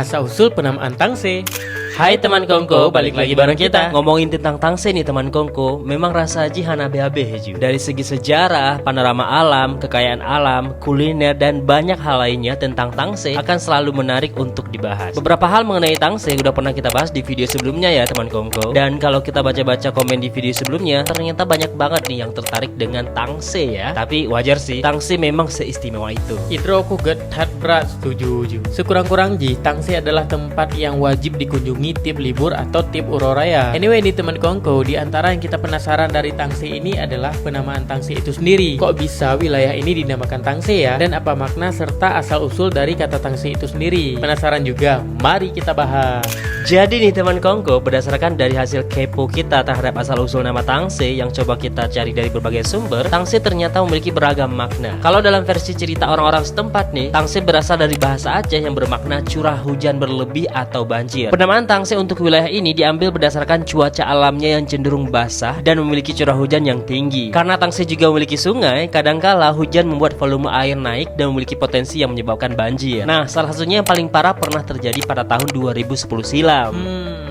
Asal-usul penamaan Tangse. Hai teman kongko, balik lagi bareng kita. Ngomongin tentang Tangse nih teman kongko, memang rasa aji hana BAB heju. Dari segi sejarah, panorama alam, kekayaan alam, kuliner, dan banyak hal lainnya tentang Tangse akan selalu menarik untuk dibahas. Beberapa hal mengenai Tangse udah pernah kita bahas di video sebelumnya ya teman kongko. Dan kalau kita baca-baca komen di video sebelumnya, ternyata banyak banget nih yang tertarik dengan Tangse ya. Tapi wajar sih, Tangse memang seistimewa itu. Itro aku hat berat setuju. Sekurang-kurang Tangse adalah tempat yang wajib dikunjungi tip libur atau tip uroraya. Anyway nih teman kongko, di antara yang kita penasaran dari Tangse ini adalah penamaan Tangse itu sendiri. Kok bisa wilayah ini dinamakan Tangse ya? Dan apa makna serta asal-usul dari kata Tangse itu sendiri? Penasaran juga? Mari kita bahas. Jadi nih teman kongko, berdasarkan dari hasil kepo kita terhadap asal-usul nama Tangse yang coba kita cari dari berbagai sumber, Tangse ternyata memiliki beragam makna. Kalau dalam versi cerita orang-orang setempat nih, Tangse berasal dari bahasa Aceh yang bermakna curah hujan berlebih atau banjir. Penamaan Tangse untuk wilayah ini diambil berdasarkan cuaca alamnya yang cenderung basah dan memiliki curah hujan yang tinggi. Karena Tangse juga memiliki sungai, kadangkala hujan membuat volume air naik dan memiliki potensi yang menyebabkan banjir. Nah, salah satunya yang paling parah pernah terjadi pada tahun 2010 silam.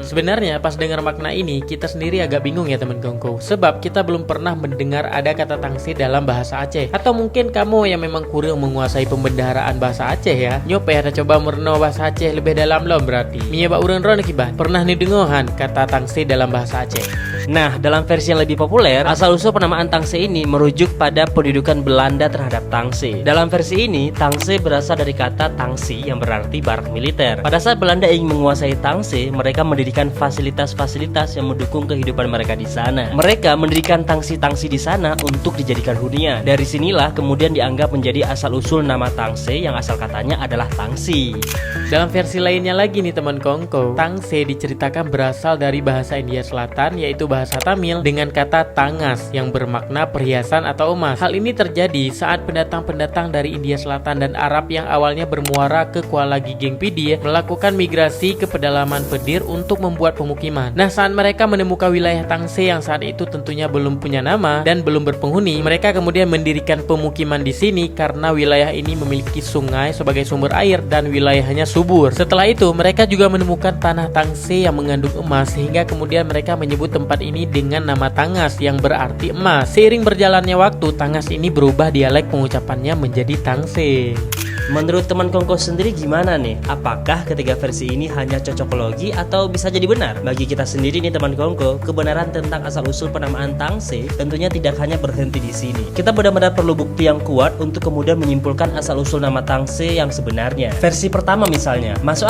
Sebenarnya pas dengar makna ini kita sendiri agak bingung ya teman kongko, sebab kita belum pernah mendengar ada kata Tangse dalam bahasa Aceh. Atau mungkin kamu yang memang kurang menguasai pembendaharaan bahasa Aceh ya. Nyope ada coba merno bahasa Aceh lebih dalam loh berarti. Minya bak urang ron kibat. Pernah nih dengohan kata Tangse dalam bahasa Aceh? Nah, dalam versi yang lebih populer, asal-usul penamaan Tangse ini merujuk pada pendudukan Belanda terhadap Tangse. Dalam versi ini, Tangse berasal dari kata Tangsi yang berarti barak militer. Pada saat Belanda ingin menguasai Tangse, mereka mendirikan fasilitas-fasilitas yang mendukung kehidupan mereka di sana. Mereka mendirikan tangsi-tangsi di sana untuk dijadikan hunian. Dari sinilah kemudian dianggap menjadi asal-usul nama Tangse yang asal katanya adalah tangsi. Dalam versi lainnya lagi nih teman kongko, Tangse diceritakan berasal dari bahasa India Selatan yaitu bahasa Tamil dengan kata tangas yang bermakna perhiasan atau emas. Hal ini terjadi saat pendatang-pendatang dari India Selatan dan Arab yang awalnya bermuara ke Kuala Giging Pidi melakukan migrasi ke pedalaman Pedir untuk membuat pemukiman. Nah, saat mereka menemukan wilayah Tangse yang saat itu tentunya belum punya nama dan belum berpenghuni, mereka kemudian mendirikan pemukiman di sini karena wilayah ini memiliki sungai sebagai sumber air dan wilayahnya subur. Setelah itu, mereka juga menemukan tanah Tangse yang mengandung emas sehingga kemudian mereka menyebut tempat ini dengan nama Tangas yang berarti emas. Seiring berjalannya waktu, Tangas ini berubah dialek pengucapannya menjadi Tangse. Menurut teman kongko sendiri gimana nih? Apakah ketiga versi ini hanya cocokologi atau bisa jadi benar? Bagi kita sendiri nih teman kongko, kebenaran tentang asal-usul penamaan Tangse tentunya tidak hanya berhenti di sini. Kita benar-benar perlu bukti yang kuat untuk kemudian menyimpulkan asal-usul nama Tangse yang sebenarnya. Versi pertama misalnya, masuk